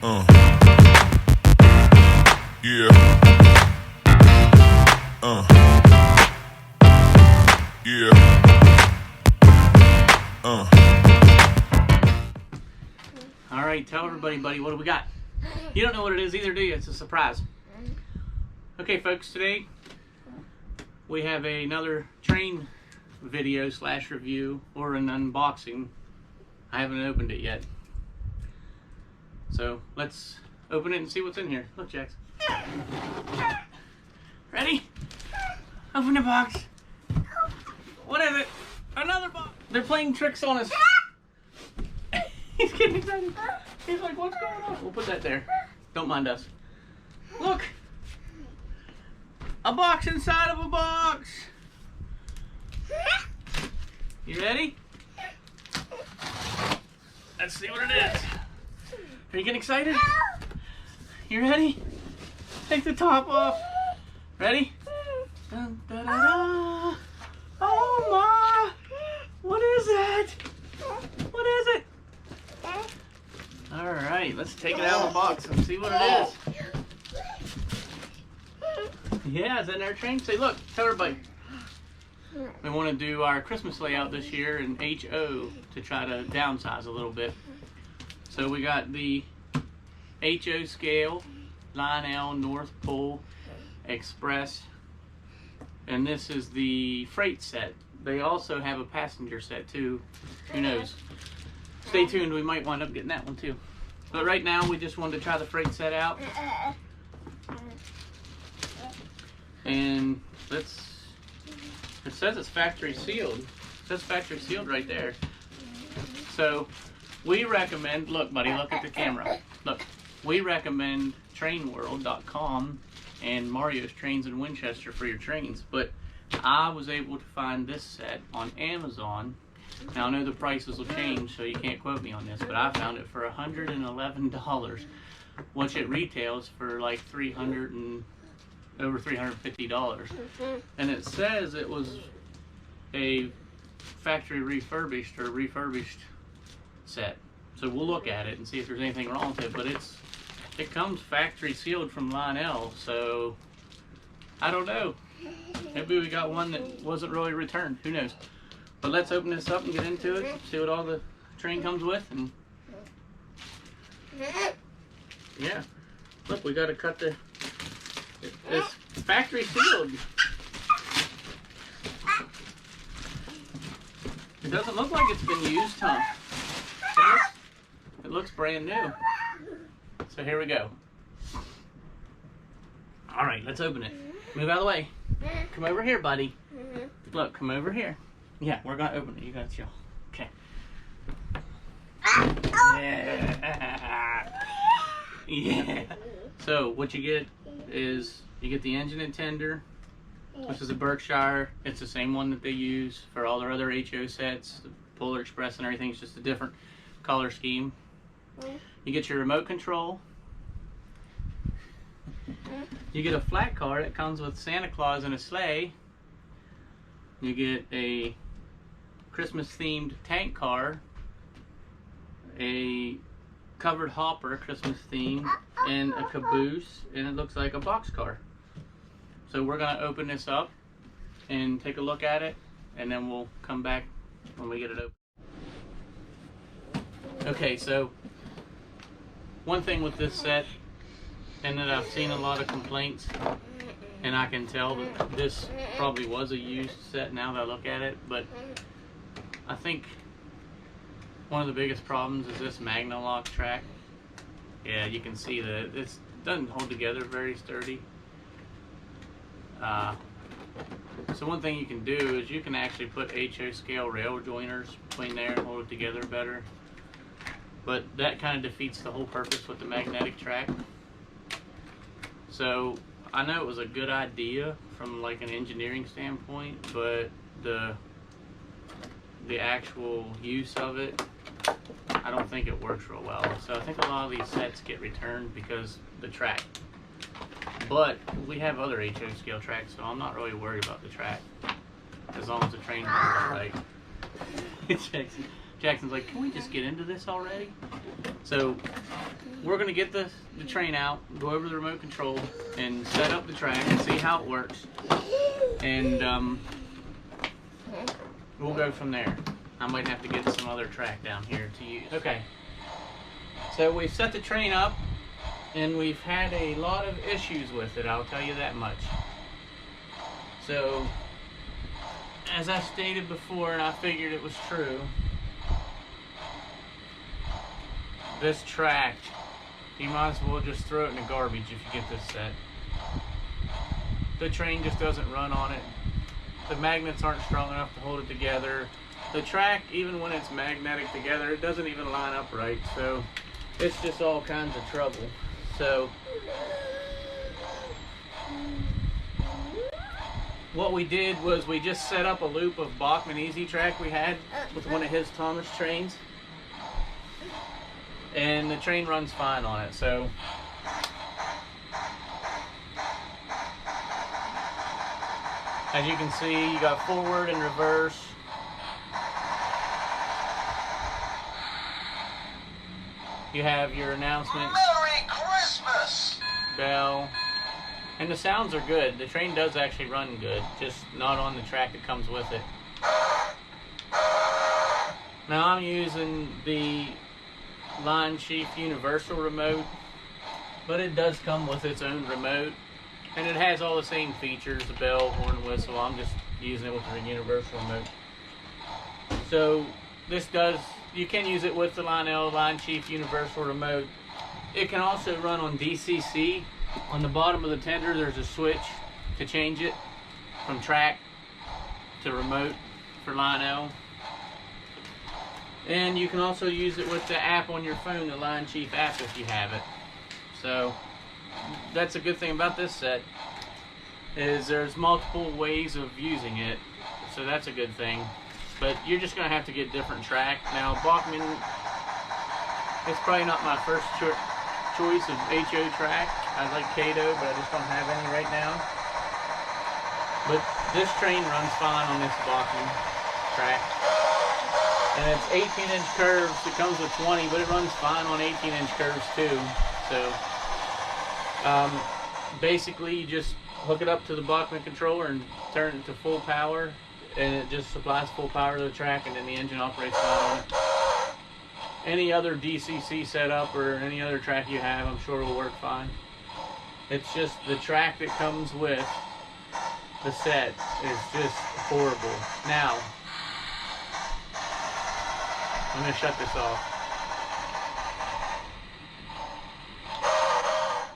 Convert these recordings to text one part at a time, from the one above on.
Yeah. Yeah. All right, tell everybody, buddy, what do we got? You don't know what it is either, do you? It's a surprise. Okay, folks, today we have another train video / review or an unboxing. I haven't opened it yet. So let's open it and see what's in here. Look, Jax. Ready? Open the box. What is it? Another box. They're playing tricks on us. He's getting excited. He's like, what's going on? We'll put that there. Don't mind us. Look. A box inside of a box. You ready? Let's see what it is. Are you getting excited? You ready? Take the top off. Ready? Dun, da, da, da. Oh my! What is that? What is it? All right, let's take it out of the box and see what it is. Yeah, it's in our train. Say, look, tell everybody. We want to do our Christmas layout this year in HO to try to downsize a little bit. So we got the HO scale, Lionel North Pole Express, and this is the freight set. They also have a passenger set too. Who knows? Stay tuned, we might wind up getting that one too. But right now we just wanted to try the freight set out. And it says it's factory sealed. It says factory sealed right there. So we recommend, look buddy, look at the camera. Look, we recommend trainworld.com and Mario's Trains in Winchester for your trains. But I was able to find this set on Amazon. Now I know the prices will change, so you can't quote me on this, but I found it for $111, which it retails for like over $350. And it says it was a factory refurbished or refurbished set. So we'll look at it and see if there's anything wrong with it, but it comes factory sealed from Lionel, so I don't know. Maybe we got one that wasn't really returned. Who knows? But let's open this up and get into it. See what all the train comes with. And yeah, look, we got to cut this factory sealed. It doesn't look like it's been used, huh? It looks brand new. So here we go. All right, let's open it. Move out of the way. Come over here, buddy. Look, come over here. Yeah, we're gonna open it. You gotta chill. Okay. Yeah. Yeah. So what you get is you get the engine and tender, which is a Berkshire. It's the same one that they use for all their other HO sets, the Polar Express and everything. It's just a different color scheme. You get your remote control. You get a flat car that comes with Santa Claus and a sleigh. You get a Christmas themed tank car, a covered hopper Christmas theme, and a caboose, and it looks like a box car. So we're gonna open this up and take a look at it, and then we'll come back when we get it open. Okay, so one thing with this set, and that I've seen a lot of complaints, and I can tell that this probably was a used set now that I look at it, but I think one of the biggest problems is this Magnalock track. Yeah, you can see that it doesn't hold together very sturdy. So one thing you can do is you can actually put HO scale rail joiners between there and hold it together better. But that kind of defeats the whole purpose with the magnetic track. So I know it was a good idea from like an engineering standpoint, but the actual use of it, I don't think it works real well. So I think a lot of these sets get returned because the track. But we have other HO scale tracks, so I'm not really worried about the track as long as the train runs right. Jackson's like, can we just get into this already? So we're gonna get the train out, go over the remote control, and set up the track and see how it works. And we'll go from there. I might have to get some other track down here to use. Okay. So we've set the train up, and we've had a lot of issues with it, I'll tell you that much. So, as I stated before, and I figured it was true, this track, you might as well just throw it in the garbage if you get this set. The train just doesn't run on it. The magnets aren't strong enough to hold it together. The track, even when it's magnetic together, it doesn't even line up right. So it's just all kinds of trouble. So what we did was we just set up a loop of Bachman Easy Track we had with one of his Thomas trains, and the train runs fine on it. So as you can see, you got forward and reverse. You have your announcements, Merry Christmas! bell, and the sounds are good. The train does actually run good, just not on the track that comes with it. Now I'm using the Lion Chief Universal remote, but it does come with its own remote, and it has all the same features, the bell, horn, whistle. I'm just using it with the Universal remote. So this does, you can use it with the Lionel Lion Chief Universal remote. It can also run on DCC. On the bottom of the tender, there's a switch to change it from track to remote for Lionel. And you can also use it with the app on your phone, the Lion Chief app, if you have it. So that's a good thing about this set, is there's multiple ways of using it. So that's a good thing. But you're just going to have to get different track. Now, Bachman, it's probably not my first choice of HO track. I like Kato, but I just don't have any right now. But this train runs fine on this Bachman track. And it's 18-inch curves. It comes with 20, but it runs fine on 18-inch curves too. So basically, you just hook it up to the Bachman controller and turn it to full power, and it just supplies full power to the track, and then the engine operates fine on it. Any other DCC setup or any other track you have, I'm sure will work fine. It's just the track that comes with the set is just horrible. Now, I'm going to shut this off.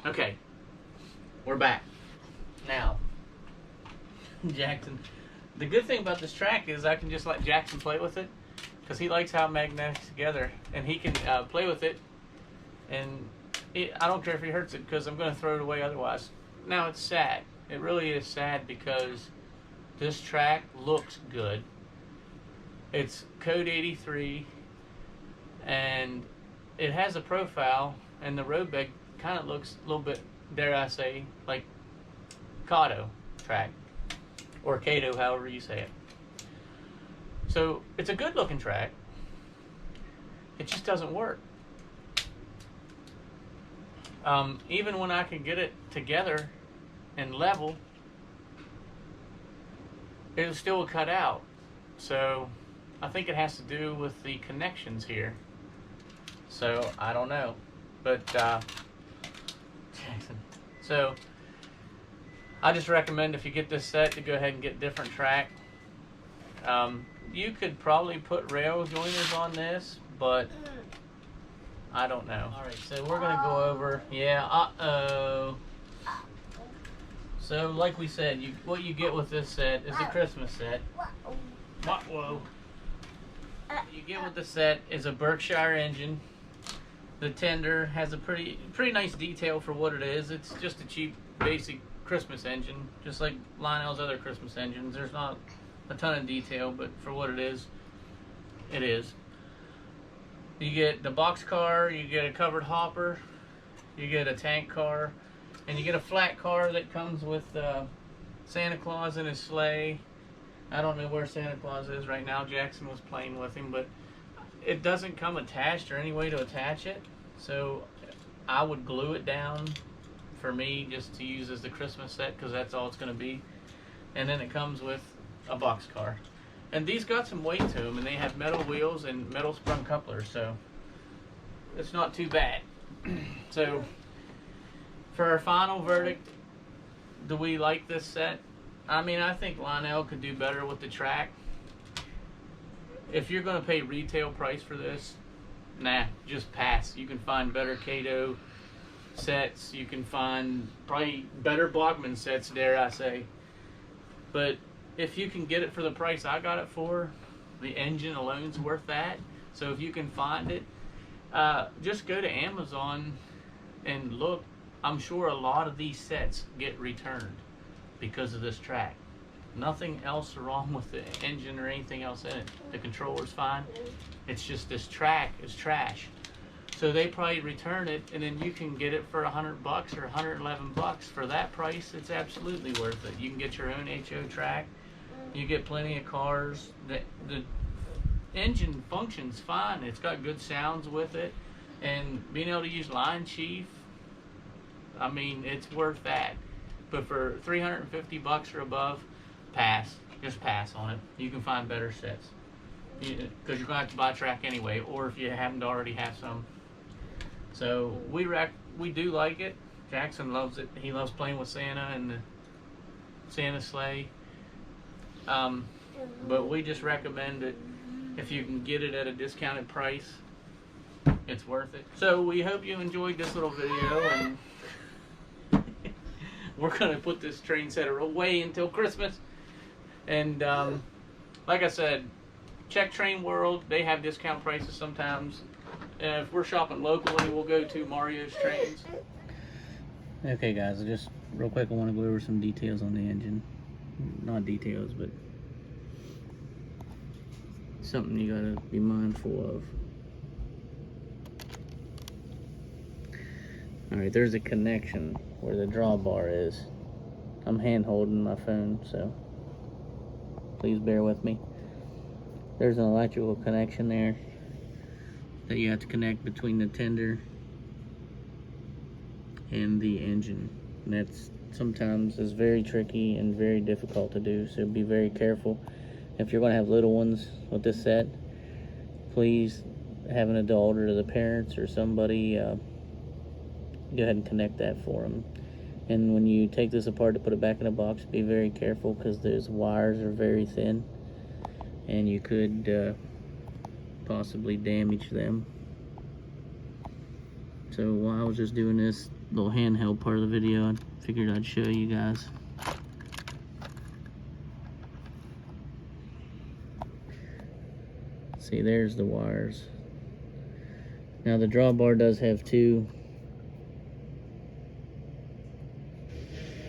Okay, we're back. Now, Jackson. The good thing about this track is I can just let Jackson play with it, because he likes how it magnetics together, and he can play with it, and I don't care if he hurts it, because I'm going to throw it away otherwise. Now, it's sad. It really is sad, because this track looks good. It's code 83, and it has a profile, and the road bed kind of looks a little bit, dare I say, like Kato track. Or Kato, however you say it. So it's a good looking track. It just doesn't work. Even when I can get it together and level, it still will cut out. So I think it has to do with the connections here. So I don't know. But Jackson. So I just recommend, if you get this set, to go ahead and get different track. You could probably put rail joiners on this, but I don't know. Alright, so we're going to go over, So like we said, what you get with this set is a Christmas set. Whoa. You get with the set is a Berkshire engine. The tender has a pretty nice detail for what it is. It's just a cheap, basic Christmas engine, just like Lionel's other Christmas engines. There's not a ton of detail, but for what it is, it is. You get the box car, you get a covered hopper, you get a tank car, and you get a flat car that comes with Santa Claus in his sleigh. I don't know where Santa Claus is right now. Jackson was playing with him, but it doesn't come attached or any way to attach it, so I would glue it down for me just to use as the Christmas set, because that's all it's going to be. And then it comes with a box car, and these got some weight to them, and they have metal wheels and metal sprung couplers, so it's not too bad. So for our final verdict, do we like this set? I mean, I think Lionel could do better with the track. If you're going to pay retail price for this, nah, just pass. You can find better Kato sets. You can find probably better Blockman sets, dare I say. But if you can get it for the price I got it for, the engine alone's worth that. So if you can find it, just go to Amazon and look. I'm sure a lot of these sets get returned because of this track. Nothing else wrong with the engine or anything else in it. The controller's fine. It's just this track is trash. So they probably return it, and then you can get it for $100 or $111. For that price, it's absolutely worth it. You can get your own HO track. You get plenty of cars. The engine functions fine. It's got good sounds with it, and being able to use Line Chief, I mean, it's worth that. But for $350 or above, pass. Just pass on it. You can find better sets, because you're going to have to buy a track anyway, or if you happen to already have some. So we do like it. Jackson loves it. He loves playing with Santa and the Santa sleigh. But we just recommend it. If you can get it at a discounted price, it's worth it. So we hope you enjoyed this little video, and we're going to put this train setter away until Christmas. And like I said, check Train World. They have discount prices sometimes. If we're shopping locally, we'll go to Mario's Trains. Okay guys, just real quick, I want to go over some details on the engine. Not details, but something you gotta be mindful of. Alright, there's a connection where the drawbar is. I'm hand holding my phone, so please bear with me. There's an electrical connection there that you have to connect between the tender and the engine. And that's sometimes is very tricky and very difficult to do, so be very careful. If you're going to have little ones with this set, please have an adult or the parents or somebody go ahead and connect that for them. And when you take this apart to put it back in a box, be very careful, because those wires are very thin and you could possibly damage them. So while I was just doing this little handheld part of the video, I figured I'd show you guys. See, there's the wires. Now the drawbar does have two.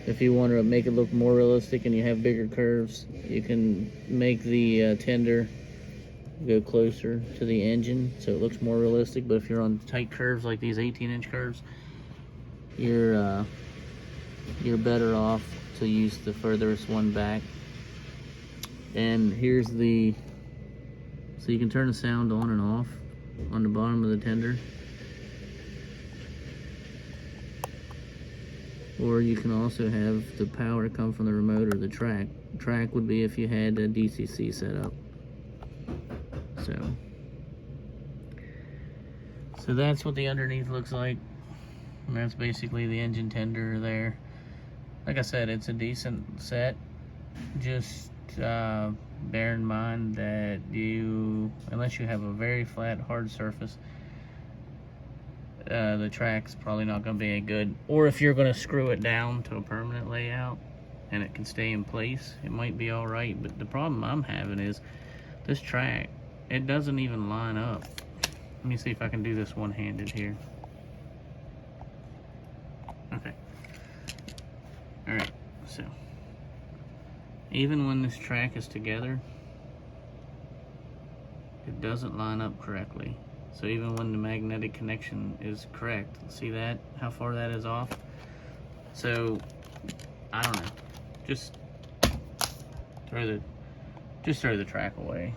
If you want to make it look more realistic and you have bigger curves, you can make the tender go closer to the engine so it looks more realistic. But if you're on tight curves like these 18-inch curves, you're better off to use the furthest one back. And here's the, so you can turn the sound on and off on the bottom of the tender, or you can also have the power come from the remote or the track. Track would be if you had a DCC set up. So that's what the underneath looks like, and that's basically the engine tender there. Like I said, it's a decent set. Just bear in mind that unless you have a very flat, hard surface, the track's probably not going to be any good. Or if you're going to screw it down to a permanent layout and it can stay in place, it might be alright. But the problem I'm having is this track, it doesn't even line up. Let me see if I can do this one-handed here. Okay. Alright, so even when this track is together, it doesn't line up correctly. So even when the magnetic connection is correct, see that? How far that is off? So, I don't know. Just throw the track away.